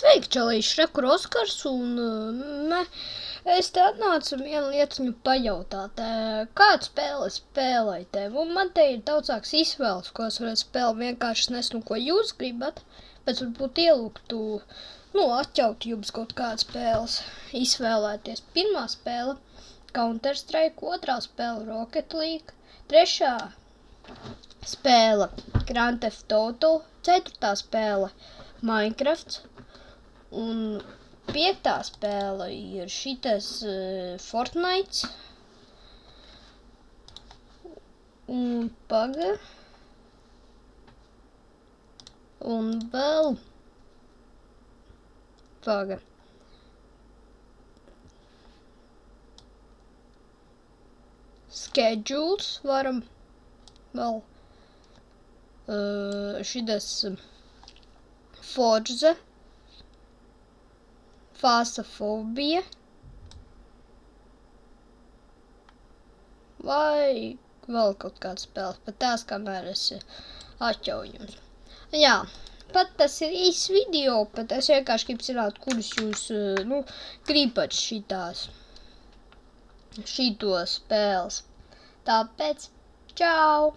Sveiki, čalīši, rekur Oskars, un es te atnācu vienu lietiņu pajautāt, kādu spēli spēlējat, un man te ir daudzāks izvēles, ko es varētu spēlēt, vienkārši es nezinu, ko jūs gribat, bet varbūt ielūgtu, atļaut jums kaut kādas spēles izvēlēties. Pirmā spēle Counter-Strike, otrā spēle Rocket League, trešā spēle Grand Theft Auto, ceturtā spēle Minecraft, un piektā spēle ir šitas Fortnite, un un vēl Schedules varam vēl šitas Forza, Phasmophobia vai vēl kaut kāds spēles, pat tās, kamēr es atļauju jums. Jā, pat tas ir īsts video, bet es vienkārši gribu zināt, kurus jūs, gribat šito spēles. Tāpēc, čau!